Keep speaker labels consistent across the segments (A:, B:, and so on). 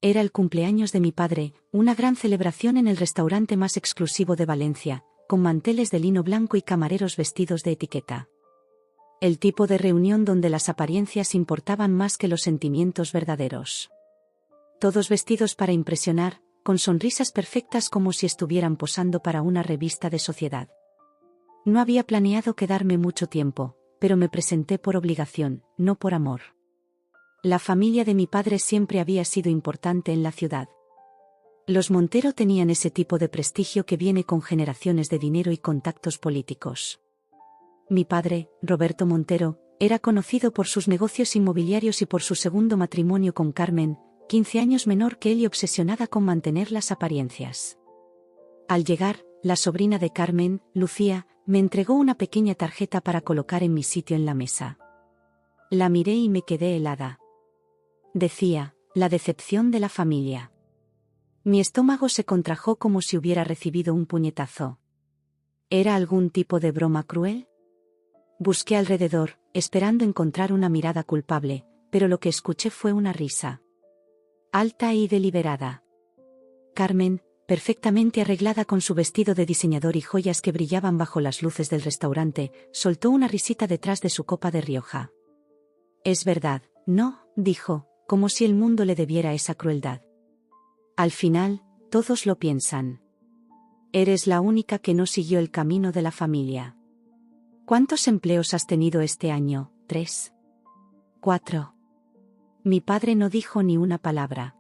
A: Era el cumpleaños de mi padre, una gran celebración en el restaurante más exclusivo de Valencia, con manteles de lino blanco y camareros vestidos de etiqueta. El tipo de reunión donde las apariencias importaban más que los sentimientos verdaderos. Todos vestidos para impresionar, con sonrisas perfectas como si estuvieran posando para una revista de sociedad. No había planeado quedarme mucho tiempo, pero me presenté por obligación, no por amor. La familia de mi padre siempre había sido importante en la ciudad. Los Montero tenían ese tipo de prestigio que viene con generaciones de dinero y contactos políticos. Mi padre, Roberto Montero, era conocido por sus negocios inmobiliarios y por su segundo matrimonio con Carmen, 15 años menor que él y obsesionada con mantener las apariencias. Al llegar, la sobrina de Carmen, Lucía, me entregó una pequeña tarjeta para colocar en mi sitio en la mesa. La miré y me quedé helada. Decía, la decepción de la familia. Mi estómago se contrajo como si hubiera recibido un puñetazo. ¿Era algún tipo de broma cruel? Busqué alrededor, esperando encontrar una mirada culpable, pero lo que escuché fue una risa. Alta y deliberada. Carmen, perfectamente arreglada con su vestido de diseñador y joyas que brillaban bajo las luces del restaurante, soltó una risita detrás de su copa de Rioja. Es verdad, ¿no?, dijo, como si el mundo le debiera esa crueldad. Al final, todos lo piensan. Eres la única que no siguió el camino de la familia. ¿Cuántos empleos has tenido este año? 3. 4. Mi padre no dijo ni una palabra.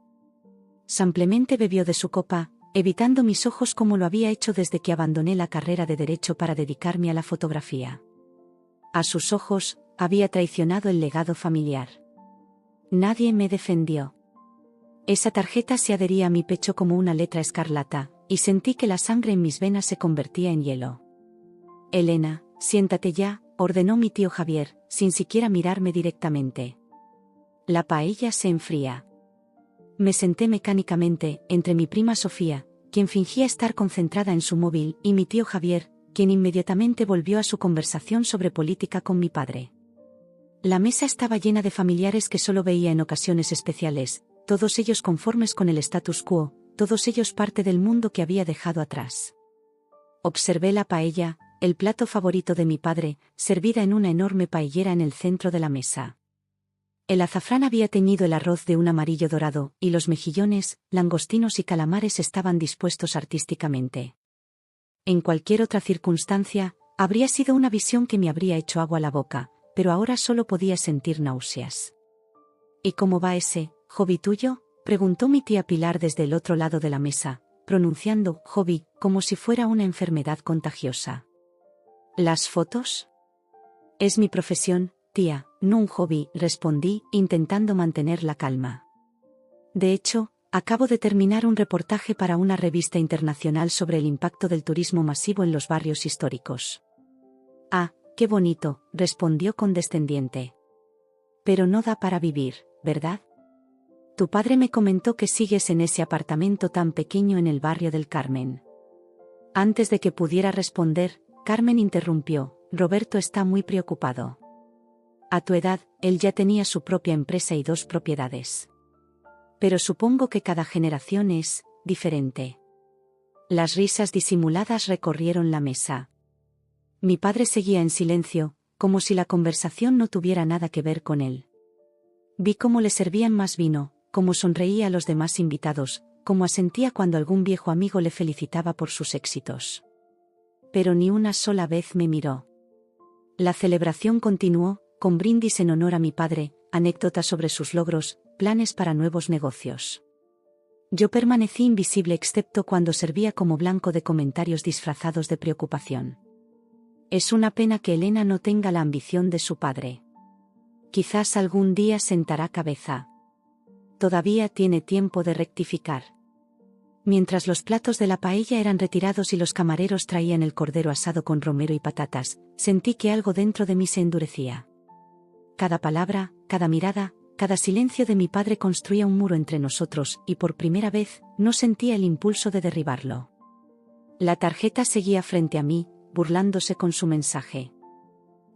A: Simplemente bebió de su copa, evitando mis ojos como lo había hecho desde que abandoné la carrera de Derecho para dedicarme a la fotografía. A sus ojos, había traicionado el legado familiar. Nadie me defendió. Esa tarjeta se adhería a mi pecho como una letra escarlata, y sentí que la sangre en mis venas se convertía en hielo. Elena, siéntate ya, ordenó mi tío Javier, sin siquiera mirarme directamente. La paella se enfría. Me senté mecánicamente, entre mi prima Sofía, quien fingía estar concentrada en su móvil, y mi tío Javier, quien inmediatamente volvió a su conversación sobre política con mi padre. La mesa estaba llena de familiares que solo veía en ocasiones especiales, todos ellos conformes con el status quo, todos ellos parte del mundo que había dejado atrás. Observé la paella, el plato favorito de mi padre, servida en una enorme paellera en el centro de la mesa. El azafrán había teñido el arroz de un amarillo dorado, y los mejillones, langostinos y calamares estaban dispuestos artísticamente. En cualquier otra circunstancia, habría sido una visión que me habría hecho agua a la boca, pero ahora solo podía sentir náuseas. ¿Y cómo va ese hobby tuyo?, preguntó mi tía Pilar desde el otro lado de la mesa, pronunciando hobby como si fuera una enfermedad contagiosa. ¿Las fotos? Es mi profesión, tía, no un hobby, respondí, intentando mantener la calma. De hecho, acabo de terminar un reportaje para una revista internacional sobre el impacto del turismo masivo en los barrios históricos. Ah, qué bonito, respondió condescendiente. Pero no da para vivir, ¿verdad? Tu padre me comentó que sigues en ese apartamento tan pequeño en el barrio del Carmen. Antes de que pudiera responder, Carmen interrumpió, Roberto está muy preocupado. A tu edad, él ya tenía su propia empresa y 2 propiedades. Pero supongo que cada generación es diferente. Las risas disimuladas recorrieron la mesa. Mi padre seguía en silencio, como si la conversación no tuviera nada que ver con él. Vi cómo le servían más vino, cómo sonreía a los demás invitados, cómo asentía cuando algún viejo amigo le felicitaba por sus éxitos. Pero ni una sola vez me miró. La celebración continuó, con brindis en honor a mi padre, anécdotas sobre sus logros, planes para nuevos negocios. Yo permanecí invisible excepto cuando servía como blanco de comentarios disfrazados de preocupación. Es una pena que Elena no tenga la ambición de su padre. Quizás algún día sentará cabeza. Todavía tiene tiempo de rectificar. Mientras los platos de la paella eran retirados y los camareros traían el cordero asado con romero y patatas, sentí que algo dentro de mí se endurecía. Cada palabra, cada mirada, cada silencio de mi padre construía un muro entre nosotros, y por primera vez, no sentía el impulso de derribarlo. La tarjeta seguía frente a mí, burlándose con su mensaje.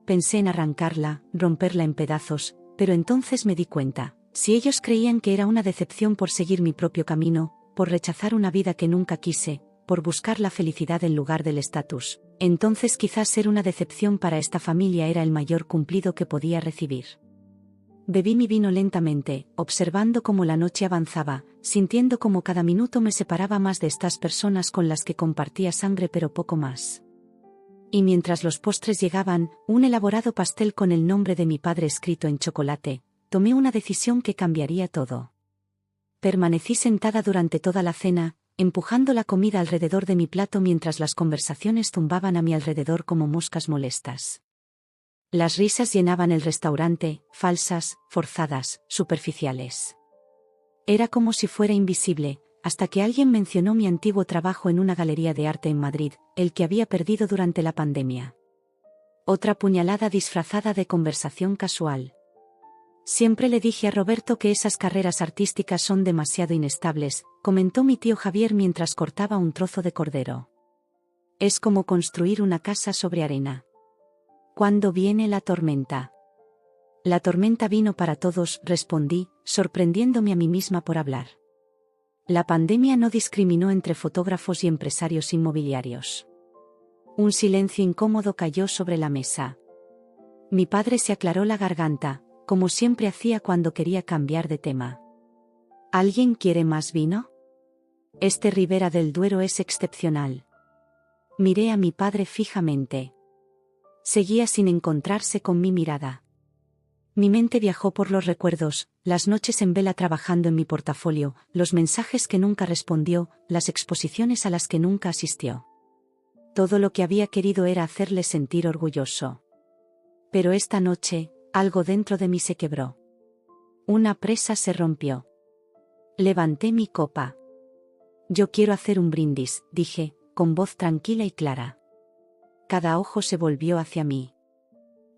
A: Pensé en arrancarla, romperla en pedazos, pero entonces me di cuenta, Si ellos creían que era una decepción por seguir mi propio camino, por rechazar una vida que nunca quise, por buscar la felicidad en lugar del estatus, entonces quizás ser una decepción para esta familia era el mayor cumplido que podía recibir. Bebí mi vino lentamente, observando cómo la noche avanzaba, sintiendo cómo cada minuto me separaba más de estas personas con las que compartía sangre pero poco más. Y mientras los postres llegaban, un elaborado pastel con el nombre de mi padre escrito en chocolate, tomé una decisión que cambiaría todo. Permanecí sentada durante toda la cena, empujando la comida alrededor de mi plato mientras las conversaciones zumbaban a mi alrededor como moscas molestas. Las risas llenaban el restaurante, falsas, forzadas, superficiales. Era como si fuera invisible, hasta que alguien mencionó mi antiguo trabajo en una galería de arte en Madrid, el que había perdido durante la pandemia. Otra puñalada disfrazada de conversación casual. Siempre le dije a Roberto que esas carreras artísticas son demasiado inestables, comentó mi tío Javier mientras cortaba un trozo de cordero. Es como construir una casa sobre arena. ¿Cuándo viene la tormenta? La tormenta vino para todos, respondí, sorprendiéndome a mí misma por hablar. La pandemia no discriminó entre fotógrafos y empresarios inmobiliarios. Un silencio incómodo cayó sobre la mesa. Mi padre se aclaró la garganta, como siempre hacía cuando quería cambiar de tema. ¿Alguien quiere más vino? Este Ribera del Duero es excepcional. Miré a mi padre fijamente. Seguía sin encontrarse con mi mirada. Mi mente viajó por los recuerdos, las noches en vela trabajando en mi portafolio, los mensajes que nunca respondió, las exposiciones a las que nunca asistió. Todo lo que había querido era hacerle sentir orgulloso. Pero esta noche, algo dentro de mí se quebró. Una presa se rompió. Levanté mi copa. Yo quiero hacer un brindis, dije, con voz tranquila y clara. Cada ojo se volvió hacia mí.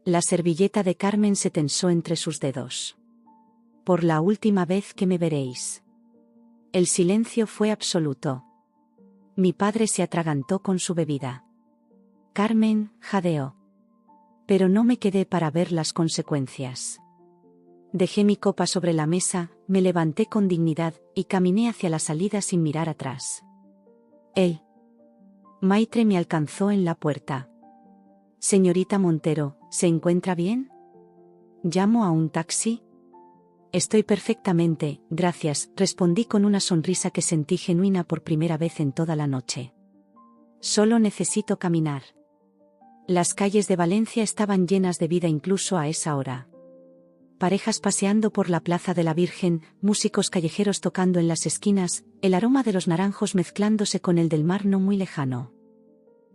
A: La servilleta de Carmen se tensó entre sus dedos. Por la última vez que me veréis. El silencio fue absoluto. Mi padre se atragantó con su bebida. Carmen, jadeó. Pero no me quedé para ver las consecuencias. Dejé mi copa sobre la mesa, me levanté con dignidad, y caminé hacia la salida sin mirar atrás. Maitre me alcanzó en la puerta. Señorita Montero, ¿se encuentra bien? ¿Llamo a un taxi? Estoy perfectamente, gracias, respondí con una sonrisa que sentí genuina por primera vez en toda la noche. Solo necesito caminar. Las calles de Valencia estaban llenas de vida incluso a esa hora. Parejas paseando por la Plaza de la Virgen, músicos callejeros tocando en las esquinas, el aroma de los naranjos mezclándose con el del mar no muy lejano.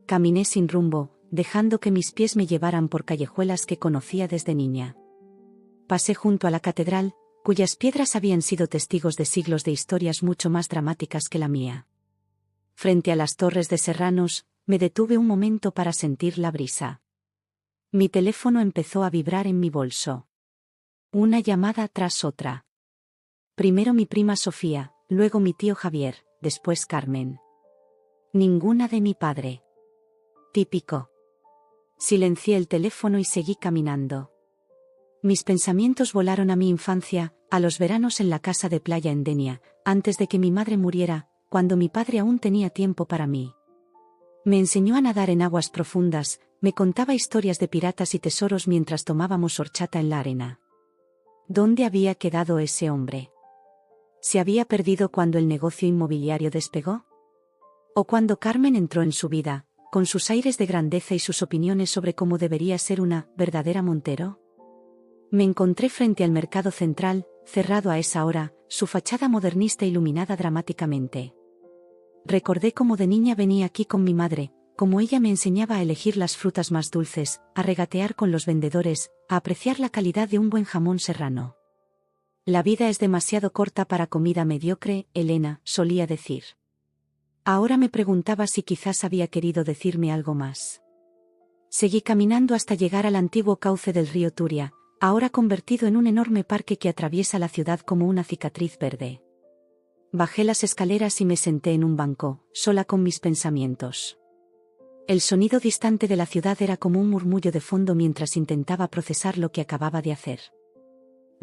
A: Caminé sin rumbo, dejando que mis pies me llevaran por callejuelas que conocía desde niña. Pasé junto a la catedral, cuyas piedras habían sido testigos de siglos de historias mucho más dramáticas que la mía. Frente a las torres de Serranos, me detuve un momento para sentir la brisa. Mi teléfono empezó a vibrar en mi bolso. Una llamada tras otra. Primero mi prima Sofía, luego mi tío Javier, después Carmen. Ninguna de mi padre. Típico. Silencié el teléfono y seguí caminando. Mis pensamientos volaron a mi infancia, a los veranos en la casa de playa en Denia, antes de que mi madre muriera, cuando mi padre aún tenía tiempo para mí. Me enseñó a nadar en aguas profundas, me contaba historias de piratas y tesoros mientras tomábamos horchata en la arena. ¿Dónde había quedado ese hombre? ¿Se había perdido cuando el negocio inmobiliario despegó? ¿O cuando Carmen entró en su vida, con sus aires de grandeza y sus opiniones sobre cómo debería ser una verdadera Montero? Me encontré frente al mercado central, cerrado a esa hora, su fachada modernista iluminada dramáticamente. Recordé cómo de niña venía aquí con mi madre, cómo ella me enseñaba a elegir las frutas más dulces, a regatear con los vendedores, a apreciar la calidad de un buen jamón serrano. La vida es demasiado corta para comida mediocre, Elena, solía decir. Ahora me preguntaba si quizás había querido decirme algo más. Seguí caminando hasta llegar al antiguo cauce del río Turia, ahora convertido en un enorme parque que atraviesa la ciudad como una cicatriz verde. Bajé las escaleras y me senté en un banco, sola con mis pensamientos. El sonido distante de la ciudad era como un murmullo de fondo mientras intentaba procesar lo que acababa de hacer.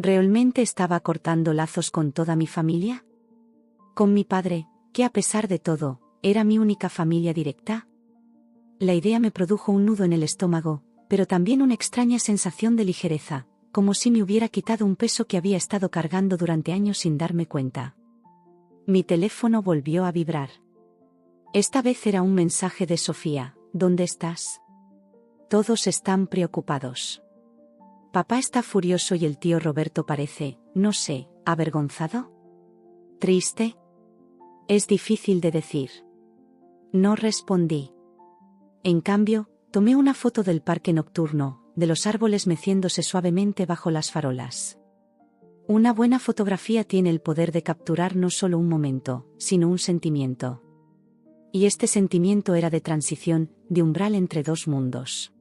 A: ¿Realmente estaba cortando lazos con toda mi familia? ¿Con mi padre, que a pesar de todo, era mi única familia directa? La idea me produjo un nudo en el estómago, pero también una extraña sensación de ligereza, como si me hubiera quitado un peso que había estado cargando durante años sin darme cuenta. Mi teléfono volvió a vibrar. Esta vez era un mensaje de Sofía. ¿Dónde estás? Todos están preocupados. Papá está furioso y el tío Roberto parece, no sé, avergonzado. ¿Triste? Es difícil de decir. No respondí. En cambio, tomé una foto del parque nocturno, de los árboles meciéndose suavemente bajo las farolas. Una buena fotografía tiene el poder de capturar no solo un momento, sino un sentimiento. Y este sentimiento era de transición, de umbral entre dos mundos.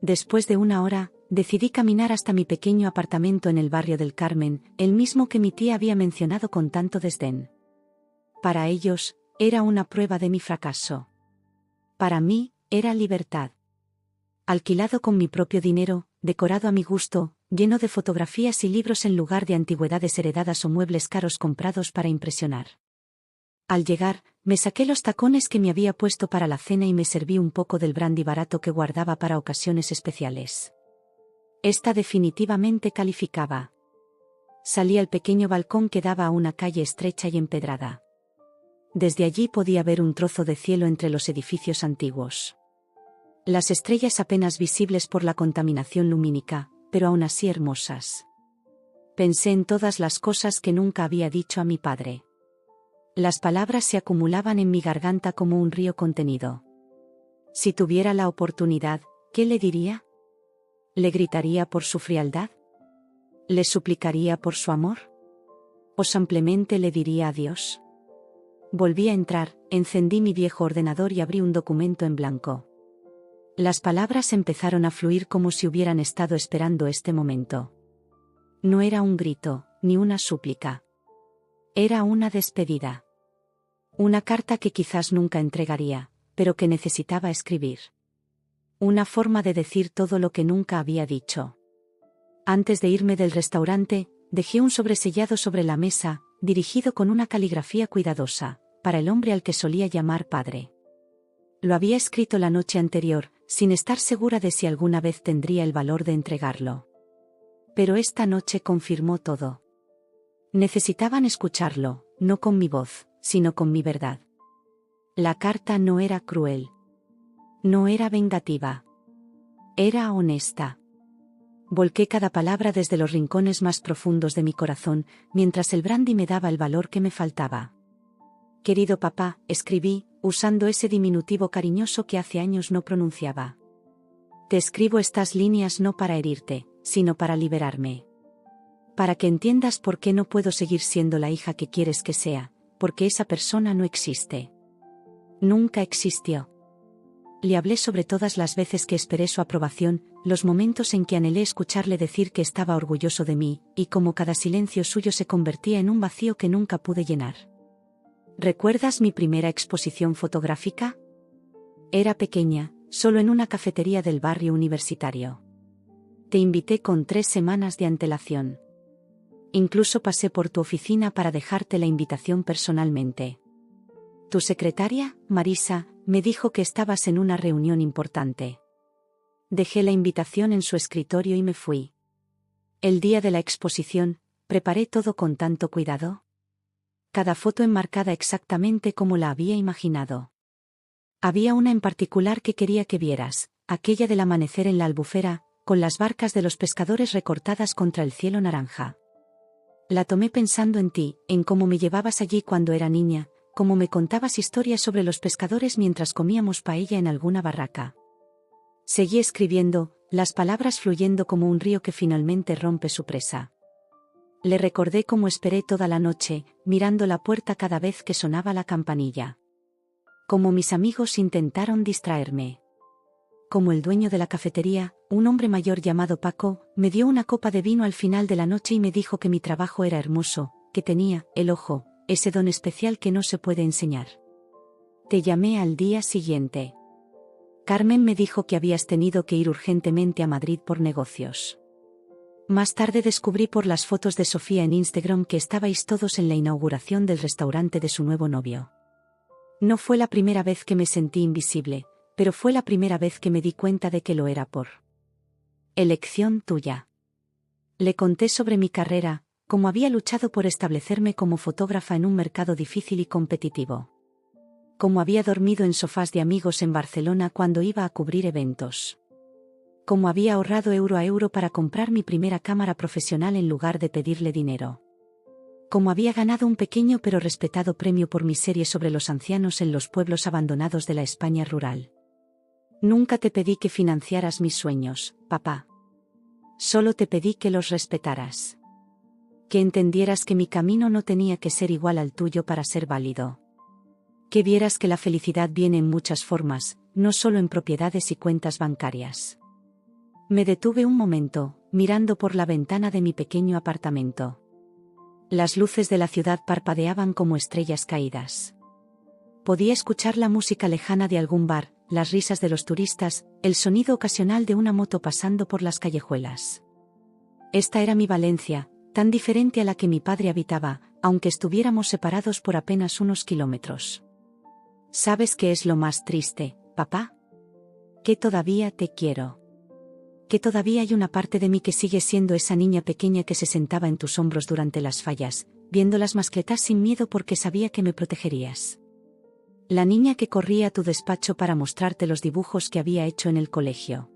A: Después de una hora, decidí caminar hasta mi pequeño apartamento en el barrio del Carmen, el mismo que mi tía había mencionado con tanto desdén. Para ellos, era una prueba de mi fracaso. Para mí, era libertad. Alquilado con mi propio dinero, decorado a mi gusto, lleno de fotografías y libros en lugar de antigüedades heredadas o muebles caros comprados para impresionar. Al llegar, me saqué los tacones que me había puesto para la cena y me serví un poco del brandy barato que guardaba para ocasiones especiales. Esta definitivamente calificaba. Salí al pequeño balcón que daba a una calle estrecha y empedrada. Desde allí podía ver un trozo de cielo entre los edificios antiguos. Las estrellas apenas visibles por la contaminación lumínica, pero aún así hermosas. Pensé en todas las cosas que nunca había dicho a mi padre. Las palabras se acumulaban en mi garganta como un río contenido. Si tuviera la oportunidad, ¿qué le diría? ¿Le gritaría por su frialdad? ¿Le suplicaría por su amor? ¿O simplemente le diría adiós? Volví a entrar, encendí mi viejo ordenador y abrí un documento en blanco. Las palabras empezaron a fluir como si hubieran estado esperando este momento. No era un grito, ni una súplica. Era una despedida. Una carta que quizás nunca entregaría, pero que necesitaba escribir. Una forma de decir todo lo que nunca había dicho. Antes de irme del restaurante, dejé un sobresellado sobre la mesa, dirigido con una caligrafía cuidadosa, para el hombre al que solía llamar padre. Lo había escrito la noche anterior, sin estar segura de si alguna vez tendría el valor de entregarlo. Pero esta noche confirmó todo. Necesitaban escucharlo, no con mi voz, sino con mi verdad. La carta no era cruel. No era vengativa. Era honesta. Volqué cada palabra desde los rincones más profundos de mi corazón, mientras el brandy me daba el valor que me faltaba. Querido papá, escribí, usando ese diminutivo cariñoso que hace años no pronunciaba. Te escribo estas líneas no para herirte, sino para liberarme. Para que entiendas por qué no puedo seguir siendo la hija que quieres que sea, porque esa persona no existe. Nunca existió. Le hablé sobre todas las veces que esperé su aprobación, los momentos en que anhelé escucharle decir que estaba orgulloso de mí, y cómo cada silencio suyo se convertía en un vacío que nunca pude llenar. ¿Recuerdas mi primera exposición fotográfica? Era pequeña, solo en una cafetería del barrio universitario. Te invité con 3 semanas de antelación. Incluso pasé por tu oficina para dejarte la invitación personalmente. Tu secretaria, Marisa, me dijo que estabas en una reunión importante. Dejé la invitación en su escritorio y me fui. El día de la exposición, preparé todo con tanto cuidado. Cada foto enmarcada exactamente como la había imaginado. Había una en particular que quería que vieras, aquella del amanecer en la Albufera, con las barcas de los pescadores recortadas contra el cielo naranja. La tomé pensando en ti, en cómo me llevabas allí cuando era niña, cómo me contabas historias sobre los pescadores mientras comíamos paella en alguna barraca. Seguí escribiendo, las palabras fluyendo como un río que finalmente rompe su presa. Le recordé cómo esperé toda la noche, mirando la puerta cada vez que sonaba la campanilla. Cómo mis amigos intentaron distraerme. Como el dueño de la cafetería, un hombre mayor llamado Paco, me dio una copa de vino al final de la noche y me dijo que mi trabajo era hermoso, que tenía, el ojo, ese don especial que no se puede enseñar. Te llamé al día siguiente. Carmen me dijo que habías tenido que ir urgentemente a Madrid por negocios. Más tarde descubrí por las fotos de Sofía en Instagram que estabais todos en la inauguración del restaurante de su nuevo novio. No fue la primera vez que me sentí invisible, pero fue la primera vez que me di cuenta de que lo era por elección tuya. Le conté sobre mi carrera, cómo había luchado por establecerme como fotógrafa en un mercado difícil y competitivo. Cómo había dormido en sofás de amigos en Barcelona cuando iba a cubrir eventos. Cómo había ahorrado euro a euro para comprar mi primera cámara profesional en lugar de pedirle dinero. Cómo había ganado un pequeño pero respetado premio por mi serie sobre los ancianos en los pueblos abandonados de la España rural. Nunca te pedí que financiaras mis sueños, papá. Solo te pedí que los respetaras. Que entendieras que mi camino no tenía que ser igual al tuyo para ser válido. Que vieras que la felicidad viene en muchas formas, no solo en propiedades y cuentas bancarias. Me detuve un momento, mirando por la ventana de mi pequeño apartamento. Las luces de la ciudad parpadeaban como estrellas caídas. Podía escuchar la música lejana de algún bar, las risas de los turistas, el sonido ocasional de una moto pasando por las callejuelas. Esta era mi Valencia, tan diferente a la que mi padre habitaba, aunque estuviéramos separados por apenas unos kilómetros. ¿Sabes qué es lo más triste, papá? Que todavía te quiero. Que todavía hay una parte de mí que sigue siendo esa niña pequeña que se sentaba en tus hombros durante las fallas, viendo las mascletas sin miedo porque sabía que me protegerías. La niña que corría a tu despacho para mostrarte los dibujos que había hecho en el colegio.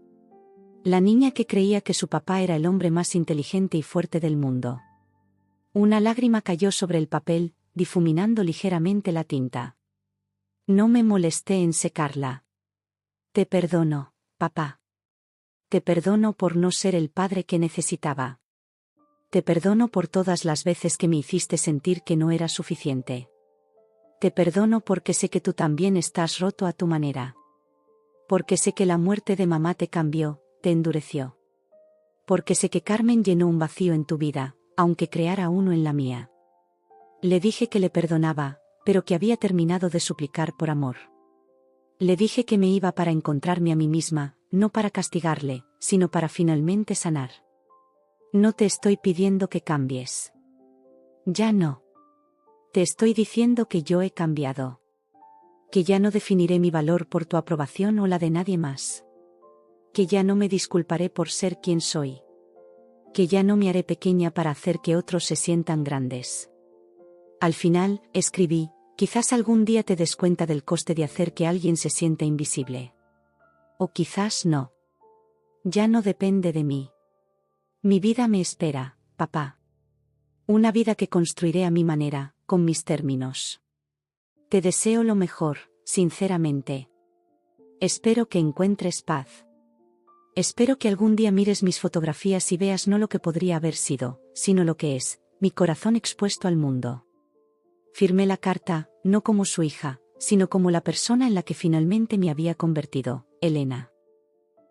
A: La niña que creía que su papá era el hombre más inteligente y fuerte del mundo. Una lágrima cayó sobre el papel, difuminando ligeramente la tinta. No me molesté en secarla. Te perdono, papá. Te perdono por no ser el padre que necesitaba. Te perdono por todas las veces que me hiciste sentir que no era suficiente. Te perdono porque sé que tú también estás roto a tu manera. Porque sé que la muerte de mamá te cambió, te endureció. Porque sé que Carmen llenó un vacío en tu vida, aunque creara uno en la mía. Le dije que le perdonaba, pero que había terminado de suplicar por amor. Le dije que me iba para encontrarme a mí misma, no para castigarle, sino para finalmente sanar. No te estoy pidiendo que cambies. Ya no. Te estoy diciendo que yo he cambiado. Que ya no definiré mi valor por tu aprobación o la de nadie más. Que ya no me disculparé por ser quien soy. Que ya no me haré pequeña para hacer que otros se sientan grandes. Al final, escribí, quizás algún día te des cuenta del coste de hacer que alguien se sienta invisible. O quizás no. Ya no depende de mí. Mi vida me espera, papá. Una vida que construiré a mi manera, con mis términos. Te deseo lo mejor, sinceramente. Espero que encuentres paz. Espero que algún día mires mis fotografías y veas no lo que podría haber sido, sino lo que es, mi corazón expuesto al mundo. Firmé la carta, no como su hija, sino como la persona en la que finalmente me había convertido, Elena.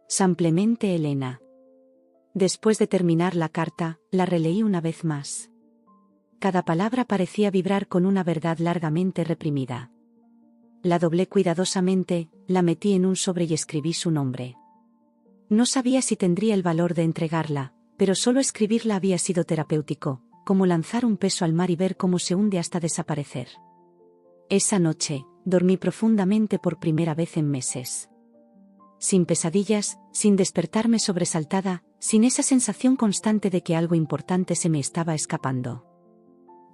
A: Simplemente Elena. Después de terminar la carta, la releí una vez más. Cada palabra parecía vibrar con una verdad largamente reprimida. La doblé cuidadosamente, la metí en un sobre y escribí su nombre. No sabía si tendría el valor de entregarla, pero solo escribirla había sido terapéutico, como lanzar un peso al mar y ver cómo se hunde hasta desaparecer. Esa noche, dormí profundamente por primera vez en meses. Sin pesadillas, sin despertarme sobresaltada, sin esa sensación constante de que algo importante se me estaba escapando.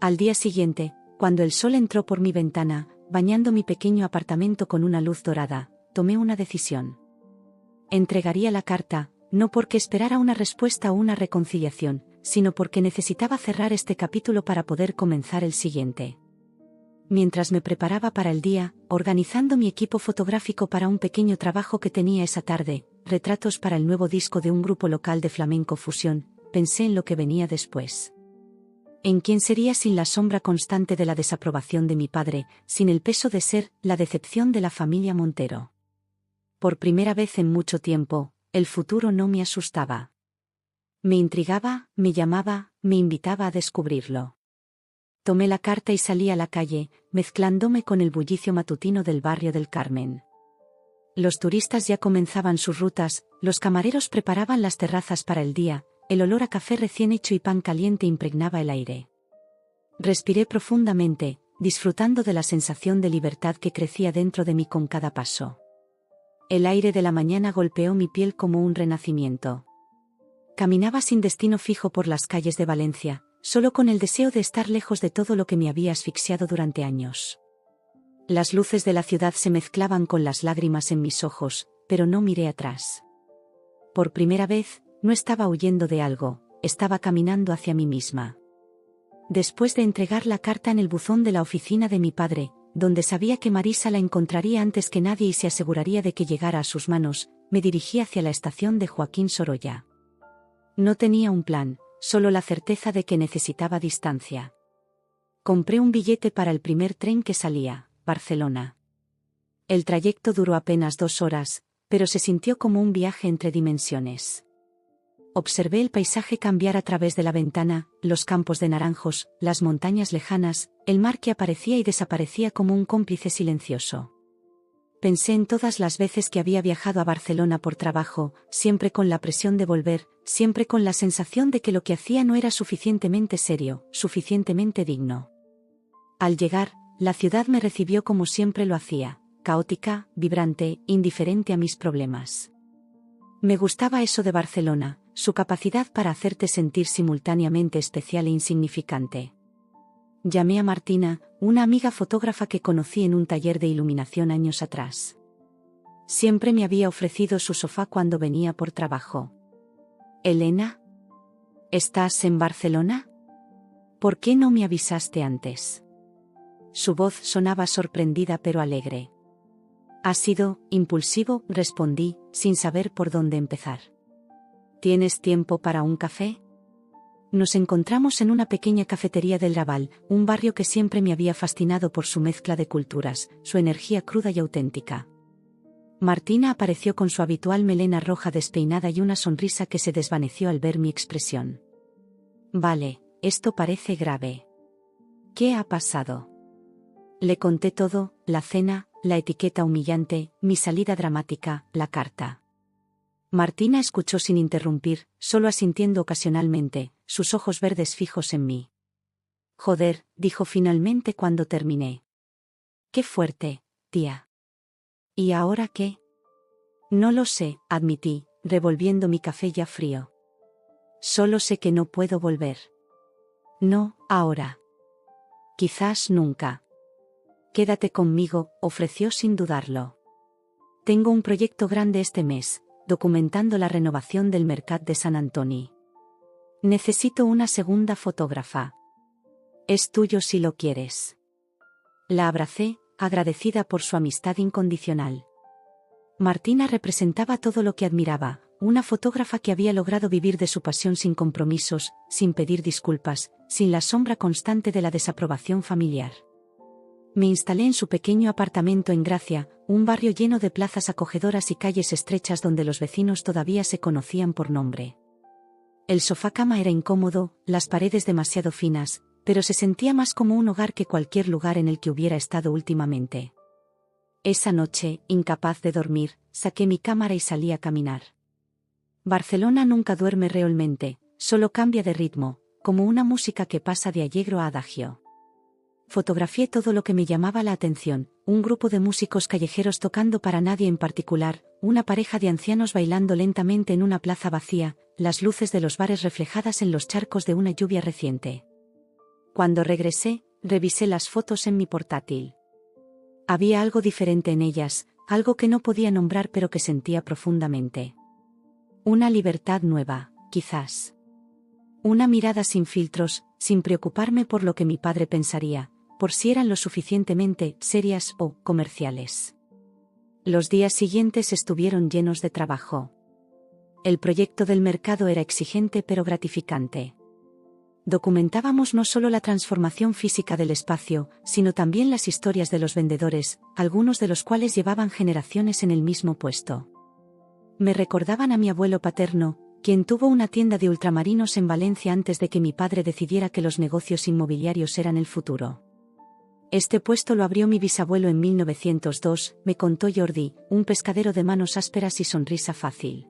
A: Al día siguiente, cuando el sol entró por mi ventana, bañando mi pequeño apartamento con una luz dorada, tomé una decisión. Entregaría la carta, no porque esperara una respuesta o una reconciliación, sino porque necesitaba cerrar este capítulo para poder comenzar el siguiente. Mientras me preparaba para el día, organizando mi equipo fotográfico para un pequeño trabajo que tenía esa tarde, retratos para el nuevo disco de un grupo local de flamenco fusión, pensé en lo que venía después. En quién sería sin la sombra constante de la desaprobación de mi padre, sin el peso de ser la decepción de la familia Montero. Por primera vez en mucho tiempo, el futuro no me asustaba. Me intrigaba, me llamaba, me invitaba a descubrirlo. Tomé la carta y salí a la calle, mezclándome con el bullicio matutino del barrio del Carmen. Los turistas ya comenzaban sus rutas, los camareros preparaban las terrazas para el día, el olor a café recién hecho y pan caliente impregnaba el aire. Respiré profundamente, disfrutando de la sensación de libertad que crecía dentro de mí con cada paso. El aire de la mañana golpeó mi piel como un renacimiento. Caminaba sin destino fijo por las calles de Valencia, solo con el deseo de estar lejos de todo lo que me había asfixiado durante años. Las luces de la ciudad se mezclaban con las lágrimas en mis ojos, pero no miré atrás. Por primera vez, no estaba huyendo de algo, estaba caminando hacia mí misma. Después de entregar la carta en el buzón de la oficina de mi padre, donde sabía que Marisa la encontraría antes que nadie y se aseguraría de que llegara a sus manos, me dirigí hacia la estación de Joaquín Sorolla. No tenía un plan, solo la certeza de que necesitaba distancia. Compré un billete para el primer tren que salía, Barcelona. El trayecto duró apenas 2 horas, pero se sintió como un viaje entre dimensiones. Observé el paisaje cambiar a través de la ventana, los campos de naranjos, las montañas lejanas, el mar que aparecía y desaparecía como un cómplice silencioso. Pensé en todas las veces que había viajado a Barcelona por trabajo, siempre con la presión de volver, siempre con la sensación de que lo que hacía no era suficientemente serio, suficientemente digno. Al llegar, la ciudad me recibió como siempre lo hacía, caótica, vibrante, indiferente a mis problemas. Me gustaba eso de Barcelona, su capacidad para hacerte sentir simultáneamente especial e insignificante. Llamé a Martina, una amiga fotógrafa que conocí en un taller de iluminación años atrás. Siempre me había ofrecido su sofá cuando venía por trabajo. «Elena, ¿estás en Barcelona? ¿Por qué no me avisaste antes?» Su voz sonaba sorprendida pero alegre. «Ha sido impulsivo», respondí, sin saber por dónde empezar. «¿Tienes tiempo para un café?» Nos encontramos en una pequeña cafetería del Raval, un barrio que siempre me había fascinado por su mezcla de culturas, su energía cruda y auténtica. Martina apareció con su habitual melena roja despeinada y una sonrisa que se desvaneció al ver mi expresión. «Vale, esto parece grave. ¿Qué ha pasado?» Le conté todo, la cena, la etiqueta humillante, mi salida dramática, la carta. Martina escuchó sin interrumpir, solo asintiendo ocasionalmente, sus ojos verdes fijos en mí. «Joder», dijo finalmente cuando terminé. «Qué fuerte, tía». «¿Y ahora qué?» «No lo sé», admití, revolviendo mi café ya frío. «Solo sé que no puedo volver». «No, ahora. Quizás nunca». «Quédate conmigo», ofreció sin dudarlo. «Tengo un proyecto grande este mes, documentando la renovación del Mercat de Sant Antoni. Necesito una segunda fotógrafa. Es tuyo si lo quieres». La abracé, agradecida por su amistad incondicional. Martina representaba todo lo que admiraba, una fotógrafa que había logrado vivir de su pasión sin compromisos, sin pedir disculpas, sin la sombra constante de la desaprobación familiar. Me instalé en su pequeño apartamento en Gracia, un barrio lleno de plazas acogedoras y calles estrechas donde los vecinos todavía se conocían por nombre. El sofá-cama era incómodo, las paredes demasiado finas, pero se sentía más como un hogar que cualquier lugar en el que hubiera estado últimamente. Esa noche, incapaz de dormir, saqué mi cámara y salí a caminar. Barcelona nunca duerme realmente, solo cambia de ritmo, como una música que pasa de allegro a adagio. Fotografié todo lo que me llamaba la atención, un grupo de músicos callejeros tocando para nadie en particular, una pareja de ancianos bailando lentamente en una plaza vacía, las luces de los bares reflejadas en los charcos de una lluvia reciente. Cuando regresé, revisé las fotos en mi portátil. Había algo diferente en ellas, algo que no podía nombrar pero que sentía profundamente. Una libertad nueva, quizás. Una mirada sin filtros, sin preocuparme por lo que mi padre pensaría, por si eran lo suficientemente serias o comerciales. Los días siguientes estuvieron llenos de trabajo. El proyecto del mercado era exigente pero gratificante. Documentábamos no solo la transformación física del espacio, sino también las historias de los vendedores, algunos de los cuales llevaban generaciones en el mismo puesto. Me recordaban a mi abuelo paterno, quien tuvo una tienda de ultramarinos en Valencia antes de que mi padre decidiera que los negocios inmobiliarios eran el futuro. Este puesto lo abrió mi bisabuelo en 1902, me contó Jordi, un pescadero de manos ásperas y sonrisa fácil.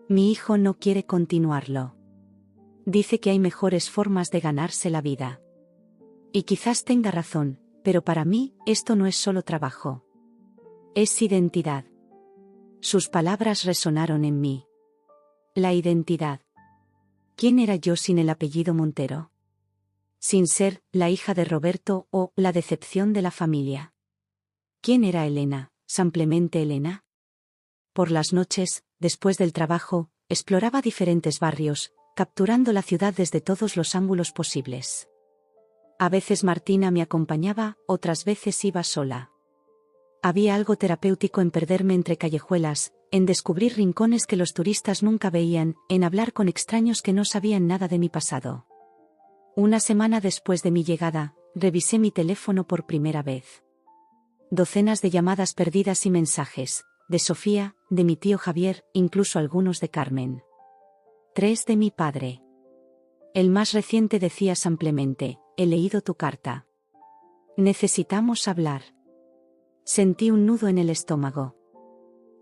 A: Mi hijo no quiere continuarlo. Dice que hay mejores formas de ganarse la vida. Y quizás tenga razón, pero para mí, esto no es solo trabajo. Es identidad. Sus palabras resonaron en mí. La identidad. ¿Quién era yo sin el apellido Montero? Sin ser la hija de Roberto o la decepción de la familia. ¿Quién era Elena, simplemente Elena? Por las noches, después del trabajo, exploraba diferentes barrios, capturando la ciudad desde todos los ángulos posibles. A veces Martina me acompañaba, otras veces iba sola. Había algo terapéutico en perderme entre callejuelas, en descubrir rincones que los turistas nunca veían, en hablar con extraños que no sabían nada de mi pasado. Una semana después de mi llegada, revisé mi teléfono por primera vez. Docenas de llamadas perdidas y mensajes, de Sofía, de mi tío Javier, incluso algunos de Carmen. 3 de mi padre. El más reciente decía simplemente: he leído tu carta. Necesitamos hablar. Sentí un nudo en el estómago.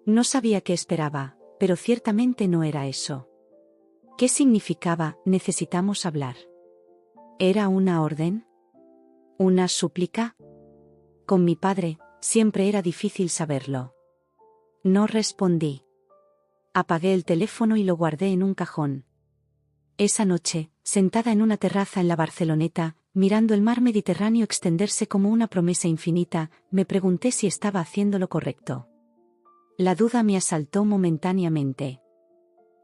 A: No sabía qué esperaba, pero ciertamente no era eso. ¿Qué significaba necesitamos hablar? ¿Era una orden? ¿Una súplica? Con mi padre, siempre era difícil saberlo. No respondí. Apagué el teléfono y lo guardé en un cajón. Esa noche, sentada en una terraza en la Barceloneta, mirando el mar Mediterráneo extenderse como una promesa infinita, me pregunté si estaba haciendo lo correcto. La duda me asaltó momentáneamente.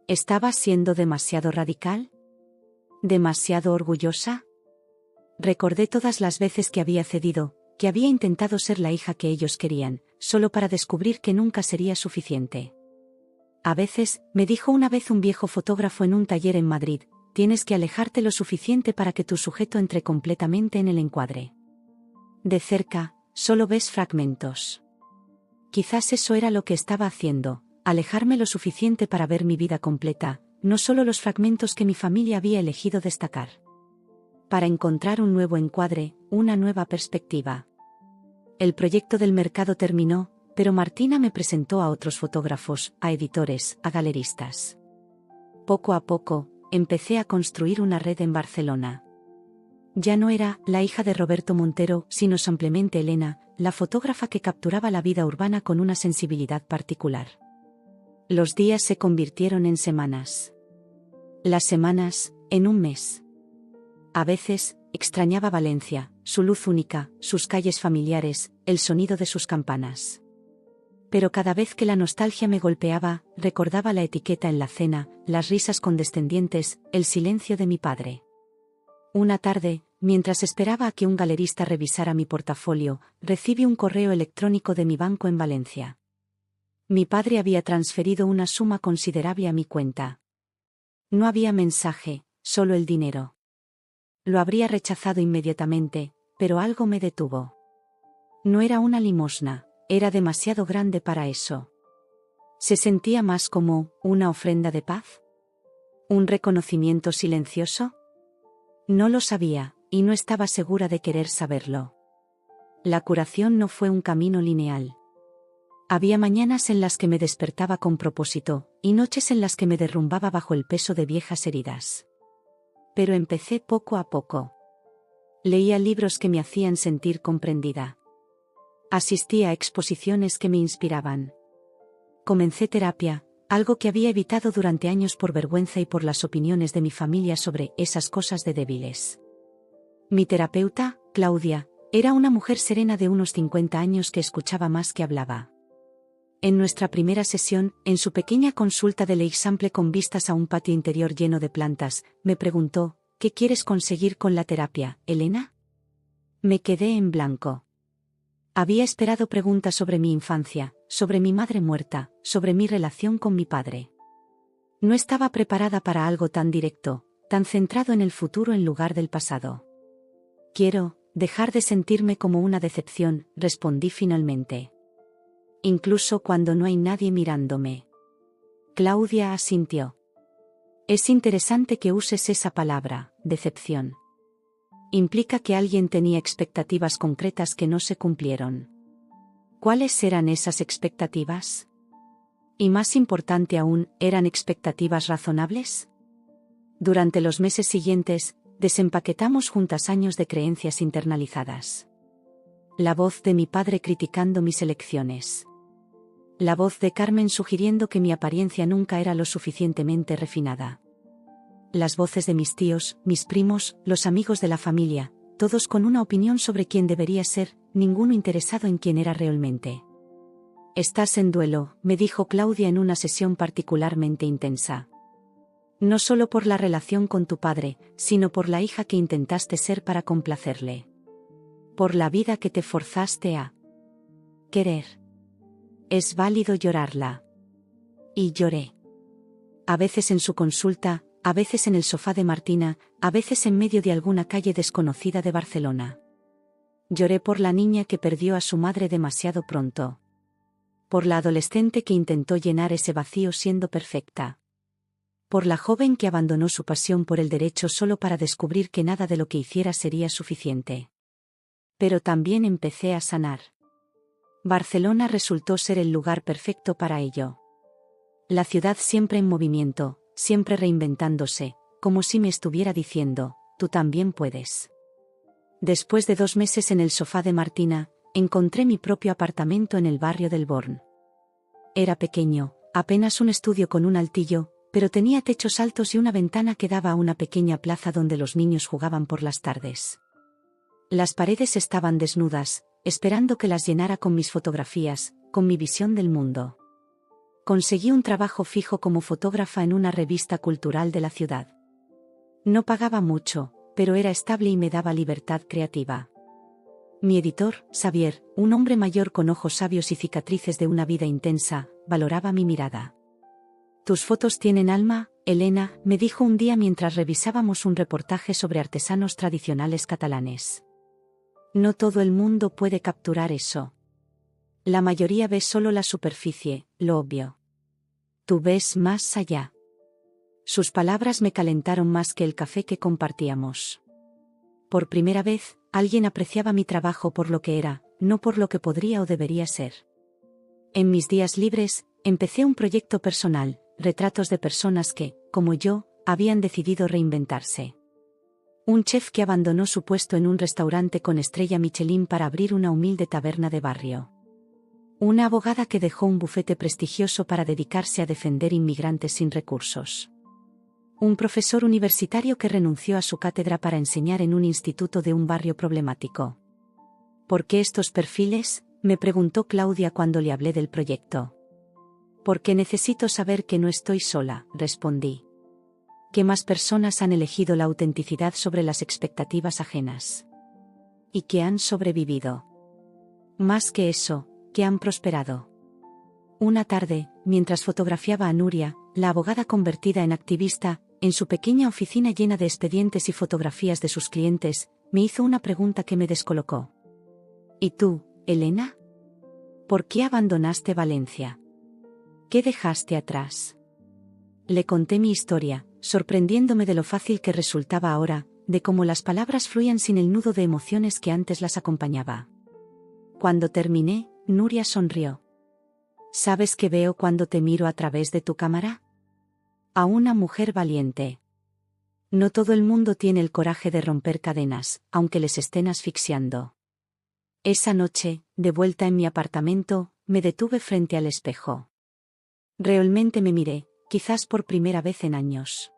A: ¿Estaba siendo demasiado radical? ¿Demasiado orgullosa? Recordé todas las veces que había cedido, que había intentado ser la hija que ellos querían, solo para descubrir que nunca sería suficiente. A veces, me dijo una vez un viejo fotógrafo en un taller en Madrid, tienes que alejarte lo suficiente para que tu sujeto entre completamente en el encuadre. De cerca, solo ves fragmentos. Quizás eso era lo que estaba haciendo, alejarme lo suficiente para ver mi vida completa, no solo los fragmentos que mi familia había elegido destacar. Para encontrar un nuevo encuadre, una nueva perspectiva. El proyecto del mercado terminó, pero Martina me presentó a otros fotógrafos, a editores, a galeristas. Poco a poco, empecé a construir una red en Barcelona. Ya no era la hija de Roberto Montero, sino simplemente Elena, la fotógrafa que capturaba la vida urbana con una sensibilidad particular. Los días se convirtieron en semanas. Las semanas, en un mes. A veces, extrañaba Valencia, su luz única, sus calles familiares, el sonido de sus campanas. Pero cada vez que la nostalgia me golpeaba, recordaba la etiqueta en la cena, las risas condescendientes, el silencio de mi padre. Una tarde, mientras esperaba a que un galerista revisara mi portafolio, recibí un correo electrónico de mi banco en Valencia. Mi padre había transferido una suma considerable a mi cuenta. No había mensaje, solo el dinero. Lo habría rechazado inmediatamente, pero algo me detuvo. No era una limosna, era demasiado grande para eso. ¿Se sentía más como una ofrenda de paz? ¿Un reconocimiento silencioso? No lo sabía, y no estaba segura de querer saberlo. La curación no fue un camino lineal. Había mañanas en las que me despertaba con propósito, y noches en las que me derrumbaba bajo el peso de viejas heridas. Pero empecé poco a poco. Leía libros que me hacían sentir comprendida. Asistí a exposiciones que me inspiraban. Comencé terapia, algo que había evitado durante años por vergüenza y por las opiniones de mi familia sobre esas cosas de débiles. Mi terapeuta, Claudia, era una mujer serena de unos 50 años que escuchaba más que hablaba. En nuestra primera sesión, en su pequeña consulta de l'Eixample con vistas a un patio interior lleno de plantas, me preguntó: ¿qué quieres conseguir con la terapia, Elena? Me quedé en blanco. Había esperado preguntas sobre mi infancia, sobre mi madre muerta, sobre mi relación con mi padre. No estaba preparada para algo tan directo, tan centrado en el futuro en lugar del pasado. Quiero dejar de sentirme como una decepción, respondí finalmente. Incluso cuando no hay nadie mirándome. Claudia asintió. Es interesante que uses esa palabra, decepción. Implica que alguien tenía expectativas concretas que no se cumplieron. ¿Cuáles eran esas expectativas? Y más importante aún, ¿eran expectativas razonables? Durante los meses siguientes, desempaquetamos juntas años de creencias internalizadas. La voz de mi padre criticando mis elecciones. La voz de Carmen sugiriendo que mi apariencia nunca era lo suficientemente refinada. Las voces de mis tíos, mis primos, los amigos de la familia, todos con una opinión sobre quién debería ser, ninguno interesado en quién era realmente. Estás en duelo, me dijo Claudia en una sesión particularmente intensa. No solo por la relación con tu padre, sino por la hija que intentaste ser para complacerle. Por la vida que te forzaste a querer. Es válido llorarla. Y lloré. A veces en su consulta, a veces en el sofá de Martina, a veces en medio de alguna calle desconocida de Barcelona. Lloré por la niña que perdió a su madre demasiado pronto. Por la adolescente que intentó llenar ese vacío siendo perfecta. Por la joven que abandonó su pasión por el derecho solo para descubrir que nada de lo que hiciera sería suficiente. Pero también empecé a sanar. Barcelona resultó ser el lugar perfecto para ello. La ciudad siempre en movimiento, siempre reinventándose, como si me estuviera diciendo, tú también puedes. Después de 2 meses en el sofá de Martina, encontré mi propio apartamento en el barrio del Born. Era pequeño, apenas un estudio con un altillo, pero tenía techos altos y una ventana que daba a una pequeña plaza donde los niños jugaban por las tardes. Las paredes estaban desnudas, esperando que las llenara con mis fotografías, con mi visión del mundo. Conseguí un trabajo fijo como fotógrafa en una revista cultural de la ciudad. No pagaba mucho, pero era estable y me daba libertad creativa. Mi editor, Xavier, un hombre mayor con ojos sabios y cicatrices de una vida intensa, valoraba mi mirada. «Tus fotos tienen alma, Elena», me dijo un día mientras revisábamos un reportaje sobre artesanos tradicionales catalanes. No todo el mundo puede capturar eso. La mayoría ve solo la superficie, lo obvio. Tú ves más allá. Sus palabras me calentaron más que el café que compartíamos. Por primera vez, alguien apreciaba mi trabajo por lo que era, no por lo que podría o debería ser. En mis días libres, empecé un proyecto personal, retratos de personas que, como yo, habían decidido reinventarse. Un chef que abandonó su puesto en un restaurante con estrella Michelin para abrir una humilde taberna de barrio. Una abogada que dejó un bufete prestigioso para dedicarse a defender inmigrantes sin recursos. Un profesor universitario que renunció a su cátedra para enseñar en un instituto de un barrio problemático. ¿Por qué estos perfiles?, me preguntó Claudia cuando le hablé del proyecto. Porque necesito saber que no estoy sola, respondí. Que más personas han elegido la autenticidad sobre las expectativas ajenas. Y que han sobrevivido. Más que eso, que han prosperado. Una tarde, mientras fotografiaba a Nuria, la abogada convertida en activista, en su pequeña oficina llena de expedientes y fotografías de sus clientes, me hizo una pregunta que me descolocó. ¿Y tú, Elena? ¿Por qué abandonaste Valencia? ¿Qué dejaste atrás? Le conté mi historia, sorprendiéndome de lo fácil que resultaba ahora, de cómo las palabras fluían sin el nudo de emociones que antes las acompañaba. Cuando terminé, Nuria sonrió. ¿Sabes qué veo cuando te miro a través de tu cámara? A una mujer valiente. No todo el mundo tiene el coraje de romper cadenas, aunque les estén asfixiando. Esa noche, de vuelta en mi apartamento, me detuve frente al espejo. Realmente me miré, quizás por primera vez en años.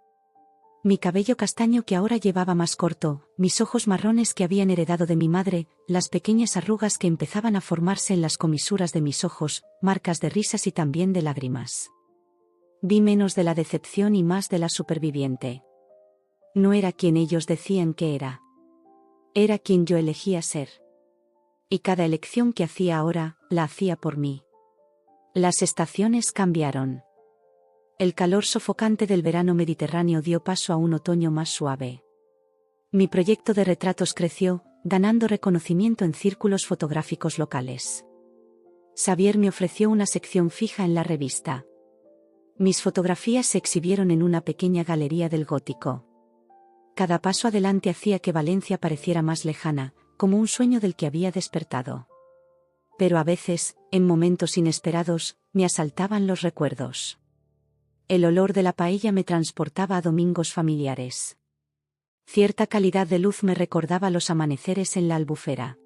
A: Mi cabello castaño que ahora llevaba más corto, mis ojos marrones que habían heredado de mi madre, las pequeñas arrugas que empezaban a formarse en las comisuras de mis ojos, marcas de risas y también de lágrimas. Vi menos de la decepción y más de la superviviente. No era quien ellos decían que era. Era quien yo elegía ser. Y cada elección que hacía ahora, la hacía por mí. Las estaciones cambiaron. El calor sofocante del verano mediterráneo dio paso a un otoño más suave. Mi proyecto de retratos creció, ganando reconocimiento en círculos fotográficos locales. Xavier me ofreció una sección fija en la revista. Mis fotografías se exhibieron en una pequeña galería del Gótico. Cada paso adelante hacía que Valencia pareciera más lejana, como un sueño del que había despertado. Pero a veces, en momentos inesperados, me asaltaban los recuerdos. El olor de la paella me transportaba a domingos familiares. Cierta calidad de luz me recordaba los amaneceres en la Albufera.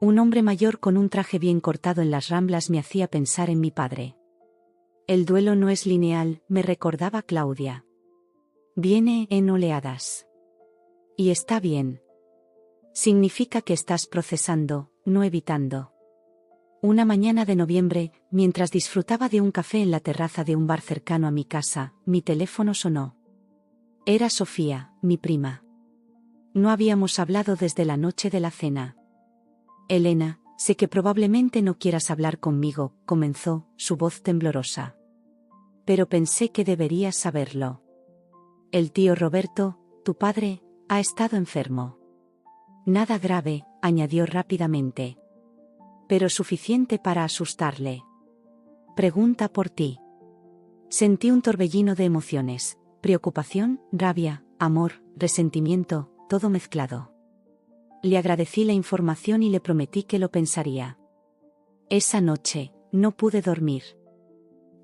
A: Un hombre mayor con un traje bien cortado en las Ramblas me hacía pensar en mi padre. El duelo no es lineal, me recordaba Claudia. Viene en oleadas. Y está bien. Significa que estás procesando, no evitando. Una mañana de noviembre, mientras disfrutaba de un café en la terraza de un bar cercano a mi casa, mi teléfono sonó. Era Sofía, mi prima. No habíamos hablado desde la noche de la cena. Elena, sé que probablemente no quieras hablar conmigo, comenzó, su voz temblorosa. Pero pensé que deberías saberlo. El tío Roberto, tu padre, ha estado enfermo. Nada grave, añadió rápidamente. Pero suficiente para asustarle. Pregunta por ti. Sentí un torbellino de emociones, preocupación, rabia, amor, resentimiento, todo mezclado. Le agradecí la información y le prometí que lo pensaría. Esa noche, no pude dormir.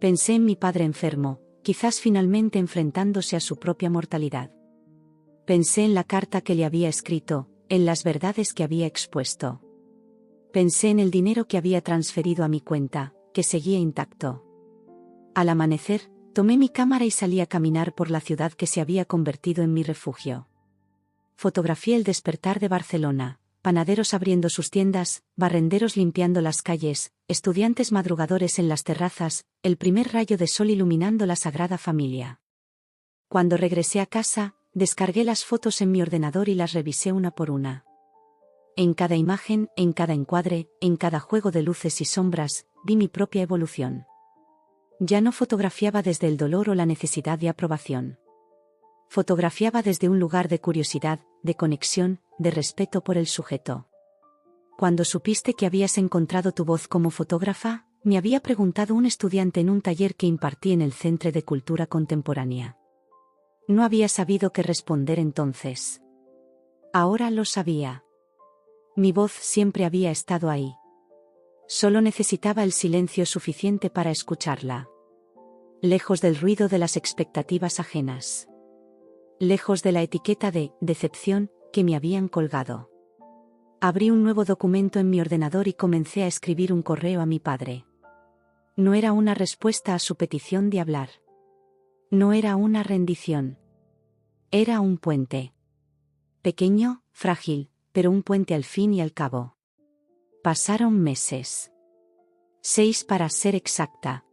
A: Pensé en mi padre enfermo, quizás finalmente enfrentándose a su propia mortalidad. Pensé en la carta que le había escrito, en las verdades que había expuesto. Pensé en el dinero que había transferido a mi cuenta, que seguía intacto. Al amanecer, tomé mi cámara y salí a caminar por la ciudad que se había convertido en mi refugio. Fotografié el despertar de Barcelona, panaderos abriendo sus tiendas, barrenderos limpiando las calles, estudiantes madrugadores en las terrazas, el primer rayo de sol iluminando la Sagrada Familia. Cuando regresé a casa, descargué las fotos en mi ordenador y las revisé una por una. En cada imagen, en cada encuadre, en cada juego de luces y sombras, vi mi propia evolución. Ya no fotografiaba desde el dolor o la necesidad de aprobación. Fotografiaba desde un lugar de curiosidad, de conexión, de respeto por el sujeto. Cuando supiste que habías encontrado tu voz como fotógrafa, me había preguntado un estudiante en un taller que impartí en el Centre de Cultura Contemporánea. No había sabido qué responder entonces. Ahora lo sabía. Mi voz siempre había estado ahí. Solo necesitaba el silencio suficiente para escucharla. Lejos del ruido de las expectativas ajenas. Lejos de la etiqueta de decepción que me habían colgado. Abrí un nuevo documento en mi ordenador y comencé a escribir un correo a mi padre. No era una respuesta a su petición de hablar. No era una rendición. Era un puente. Pequeño, frágil, pero un puente al fin y al cabo. Pasaron meses. 6 para ser exacta.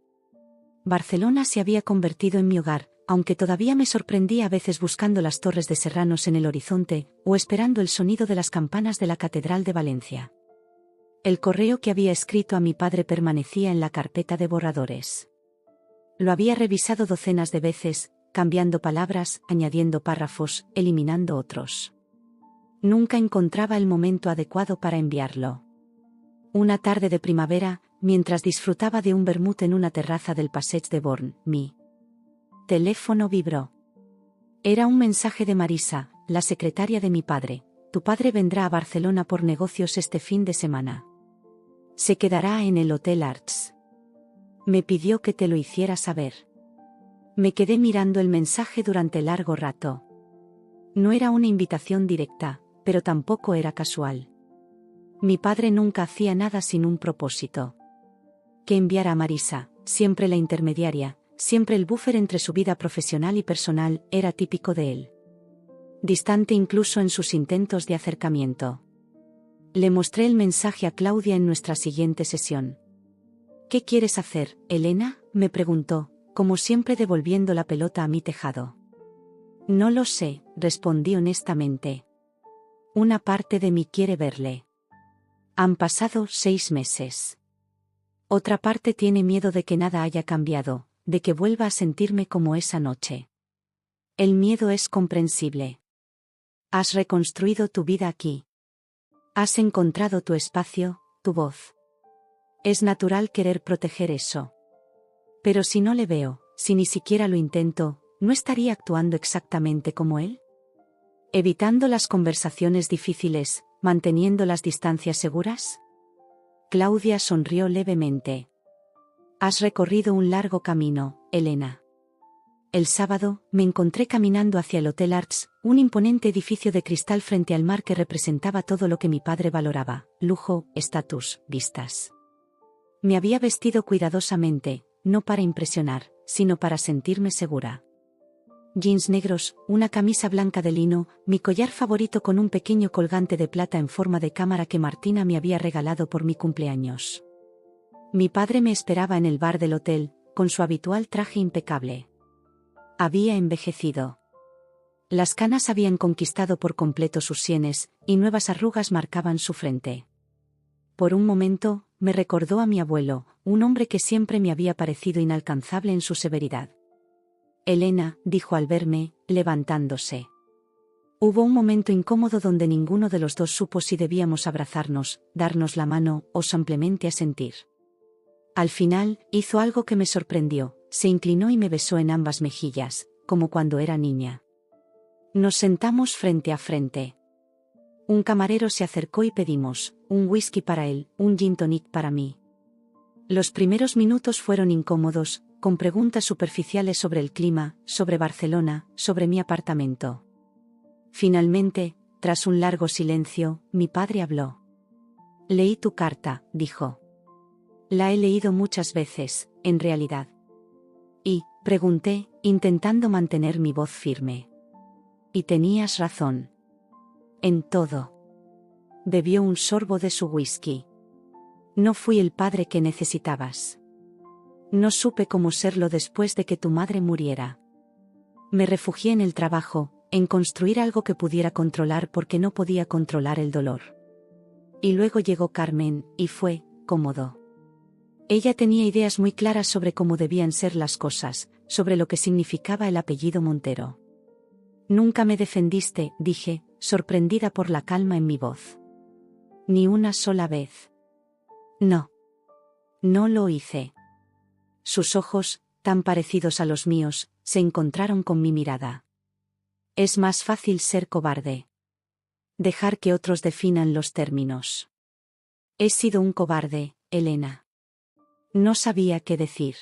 A: Barcelona se había convertido en mi hogar, aunque todavía me sorprendía a veces buscando las torres de Serranos en el horizonte, o esperando el sonido de las campanas de la Catedral de Valencia. El correo que había escrito a mi padre permanecía en la carpeta de borradores. Lo había revisado docenas de veces, cambiando palabras, añadiendo párrafos, eliminando otros. Nunca encontraba el momento adecuado para enviarlo. Una tarde de primavera, mientras disfrutaba de un vermut en una terraza del Passeig de Born, mi teléfono vibró. Era un mensaje de Marisa, la secretaria de mi padre. Tu padre vendrá a Barcelona por negocios este fin de semana. Se quedará en el Hotel Arts. Me pidió que te lo hiciera saber. Me quedé mirando el mensaje durante largo rato. No era una invitación directa, pero tampoco era casual. Mi padre nunca hacía nada sin un propósito. Que enviara a Marisa, siempre la intermediaria, siempre el buffer entre su vida profesional y personal, era típico de él. Distante incluso en sus intentos de acercamiento. Le mostré el mensaje a Claudia en nuestra siguiente sesión. ¿Qué quieres hacer, Elena?, me preguntó, como siempre devolviendo la pelota a mi tejado. No lo sé, respondí honestamente. Una parte de mí quiere verle. Han pasado 6 meses. Otra parte tiene miedo de que nada haya cambiado, de que vuelva a sentirme como esa noche. El miedo es comprensible. Has reconstruido tu vida aquí. Has encontrado tu espacio, tu voz. Es natural querer proteger eso. Pero si no le veo, si ni siquiera lo intento, ¿no estaría actuando exactamente como él? ¿Evitando las conversaciones difíciles, manteniendo las distancias seguras? Claudia sonrió levemente. Has recorrido un largo camino, Elena. El sábado, me encontré caminando hacia el Hotel Arts, un imponente edificio de cristal frente al mar que representaba todo lo que mi padre valoraba: lujo, estatus, vistas. Me había vestido cuidadosamente, no para impresionar, sino para sentirme segura. Jeans negros, una camisa blanca de lino, mi collar favorito con un pequeño colgante de plata en forma de cámara que Martina me había regalado por mi cumpleaños. Mi padre me esperaba en el bar del hotel, con su habitual traje impecable. Había envejecido. Las canas habían conquistado por completo sus sienes, y nuevas arrugas marcaban su frente. Por un momento, me recordó a mi abuelo, un hombre que siempre me había parecido inalcanzable en su severidad. Elena, dijo al verme, levantándose. Hubo un momento incómodo donde ninguno de los dos supo si debíamos abrazarnos, darnos la mano, o simplemente asentir. Al final, hizo algo que me sorprendió: se inclinó y me besó en ambas mejillas, como cuando era niña. Nos sentamos frente a frente. Un camarero se acercó y pedimos un whisky para él, un gin tonic para mí. Los primeros minutos fueron incómodos, con preguntas superficiales sobre el clima, sobre Barcelona, sobre mi apartamento. Finalmente, tras un largo silencio, mi padre habló. «Leí tu carta», dijo. «La he leído muchas veces, en realidad». «¿Y?», pregunté, intentando mantener mi voz firme. «Y tenías razón. En todo». Bebió un sorbo de su whisky. «No fui el padre que necesitabas. No supe cómo serlo después de que tu madre muriera. Me refugié en el trabajo, en construir algo que pudiera controlar porque no podía controlar el dolor. Y luego llegó Carmen, y fue cómodo. Ella tenía ideas muy claras sobre cómo debían ser las cosas, sobre lo que significaba el apellido Montero». «Nunca me defendiste», dije, sorprendida por la calma en mi voz. «Ni una sola vez». «No. No lo hice». Sus ojos, tan parecidos a los míos, se encontraron con mi mirada. «Es más fácil ser cobarde. Dejar que otros definan los términos». «He sido un cobarde, Elena». No sabía qué decir.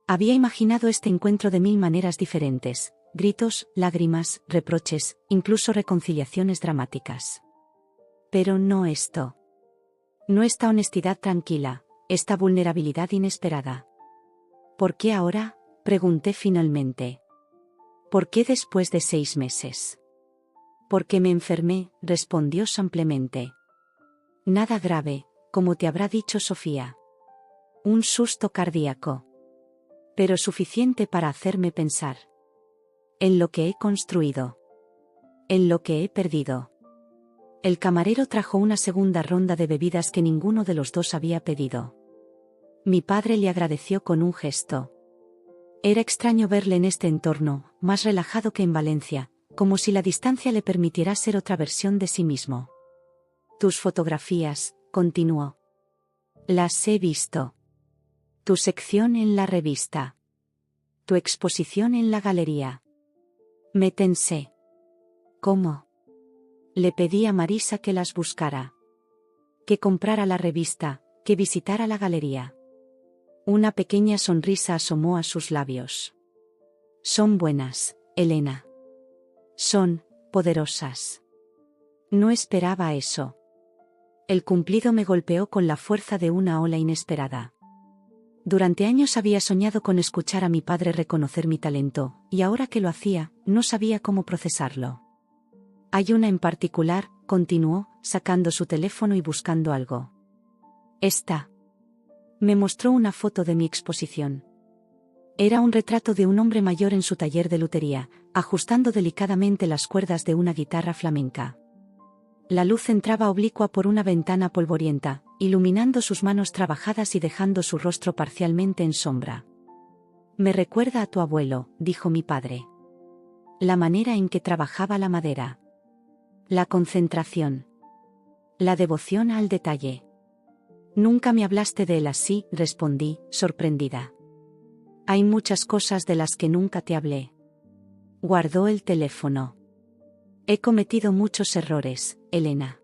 A: Había imaginado este encuentro de 1000 maneras diferentes: gritos, lágrimas, reproches, incluso reconciliaciones dramáticas. Pero no esto. No esta honestidad tranquila, esta vulnerabilidad inesperada. «¿Por qué ahora?», pregunté finalmente. «¿Por qué después de 6 meses?» «Porque me enfermé», respondió simplemente. «Nada grave, como te habrá dicho Sofía. Un susto cardíaco. Pero suficiente para hacerme pensar. En lo que he construido. En lo que he perdido». El camarero trajo una segunda ronda de bebidas que ninguno de los dos había pedido. Mi padre le agradeció con un gesto. Era extraño verle en este entorno, más relajado que en Valencia, como si la distancia le permitiera ser otra versión de sí mismo. «Tus fotografías», continuó. «Las he visto. Tu sección en la revista. Tu exposición en la galería». Me tensé. «¿Cómo?». Le pedí a Marisa que las buscara. Que comprara la revista, que visitara la galería. Una pequeña sonrisa asomó a sus labios. «Son buenas, Elena. Son poderosas». No esperaba eso. El cumplido me golpeó con la fuerza de una ola inesperada. Durante años había soñado con escuchar a mi padre reconocer mi talento, y ahora que lo hacía, no sabía cómo procesarlo. «Hay una en particular», continuó, sacando su teléfono y buscando algo. «Esta». Me mostró una foto de mi exposición. Era un retrato de un hombre mayor en su taller de lutería, ajustando delicadamente las cuerdas de una guitarra flamenca. La luz entraba oblicua por una ventana polvorienta, iluminando sus manos trabajadas y dejando su rostro parcialmente en sombra. «Me recuerda a tu abuelo», dijo mi padre. «La manera en que trabajaba la madera. La concentración. La devoción al detalle». «Nunca me hablaste de él así», respondí, sorprendida. «Hay muchas cosas de las que nunca te hablé». Guardó el teléfono. «He cometido muchos errores, Elena.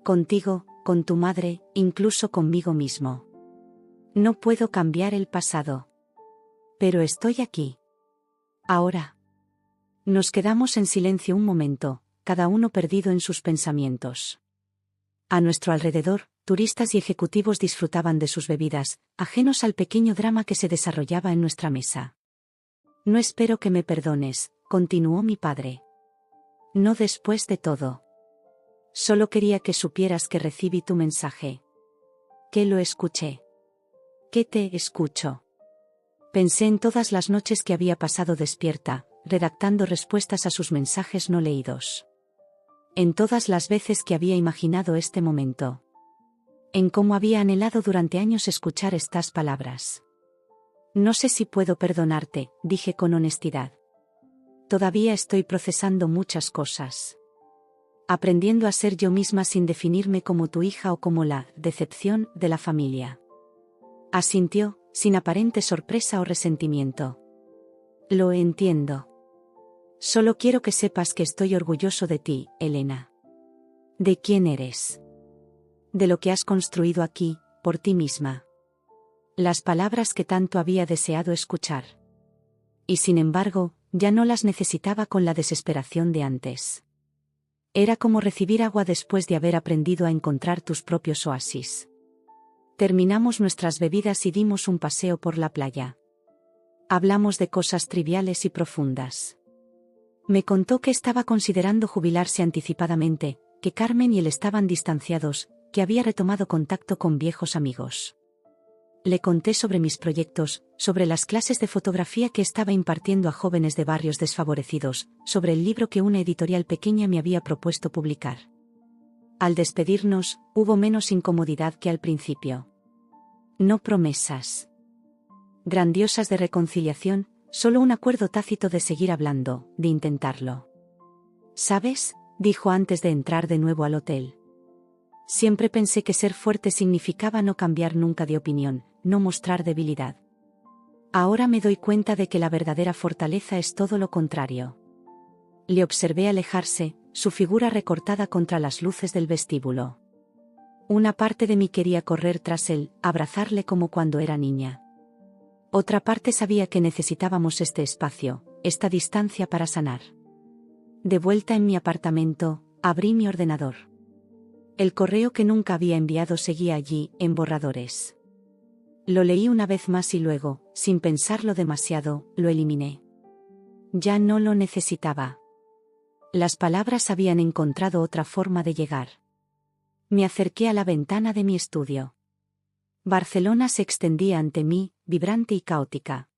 A: Contigo, con tu madre, incluso conmigo mismo. No puedo cambiar el pasado. Pero estoy aquí. Ahora. Nos quedamos en silencio un momento, cada uno perdido en sus pensamientos. A nuestro alrededor, turistas y ejecutivos disfrutaban de sus bebidas, ajenos al pequeño drama que se desarrollaba en nuestra mesa. No espero que me perdones, continuó mi padre. No después de todo. Solo quería que supieras que recibí tu mensaje. Que lo escuché. Que te escucho. Pensé en todas las noches que había pasado despierta, redactando respuestas a sus mensajes no leídos. En todas las veces que había imaginado este momento. En cómo había anhelado durante años escuchar estas palabras. No sé si puedo perdonarte, dije con honestidad. Todavía estoy procesando muchas cosas. Aprendiendo a ser yo misma sin definirme como tu hija o como la decepción de la familia. Asintió, sin aparente sorpresa o resentimiento. Lo entiendo. Solo quiero que sepas que estoy orgulloso de ti, Elena. De quién eres. De lo que has construido aquí, por ti misma. Las palabras que tanto había deseado escuchar. Y sin embargo, ya no las necesitaba con la desesperación de antes. Era como recibir agua después de haber aprendido a encontrar tus propios oasis. Terminamos nuestras bebidas y dimos un paseo por la playa. Hablamos de cosas triviales y profundas. Me contó que estaba considerando jubilarse anticipadamente, que Carmen y él estaban distanciados, que había retomado contacto con viejos amigos. Le conté sobre mis proyectos, sobre las clases de fotografía que estaba impartiendo a jóvenes de barrios desfavorecidos, sobre el libro que una editorial pequeña me había propuesto publicar. Al despedirnos, hubo menos incomodidad que al principio. No promesas grandiosas de reconciliación, solo un acuerdo tácito de seguir hablando, de intentarlo. ¿Sabes?, dijo antes de entrar de nuevo al hotel. Siempre pensé que ser fuerte significaba no cambiar nunca de opinión, no mostrar debilidad. Ahora me doy cuenta de que la verdadera fortaleza es todo lo contrario. Le observé alejarse, su figura recortada contra las luces del vestíbulo. Una parte de mí quería correr tras él, abrazarle como cuando era niña. Otra parte sabía que necesitábamos este espacio, esta distancia para sanar. De vuelta en mi apartamento, abrí mi ordenador. El correo que nunca había enviado seguía allí, en borradores. Lo leí una vez más y luego, sin pensarlo demasiado, lo eliminé. Ya no lo necesitaba. Las palabras habían encontrado otra forma de llegar. Me acerqué a la ventana de mi estudio. Barcelona se extendía ante mí, vibrante y caótica.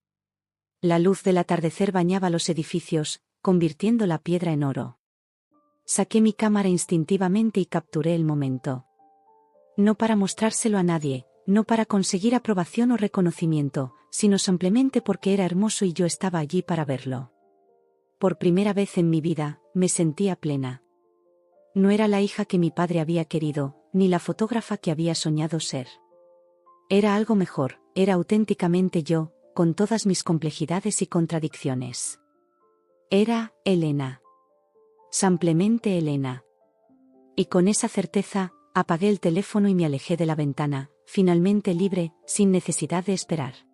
A: La luz del atardecer bañaba los edificios, convirtiendo la piedra en oro. Saqué mi cámara instintivamente y capturé el momento. No para mostrárselo a nadie, no para conseguir aprobación o reconocimiento, sino simplemente porque era hermoso y yo estaba allí para verlo. Por primera vez en mi vida, me sentía plena. No era la hija que mi padre había querido, ni la fotógrafa que había soñado ser. Era algo mejor, era auténticamente yo, con todas mis complejidades y contradicciones. Era Elena. Simplemente Elena. Y con esa certeza, apagué el teléfono y me alejé de la ventana, finalmente libre, sin necesidad de esperar.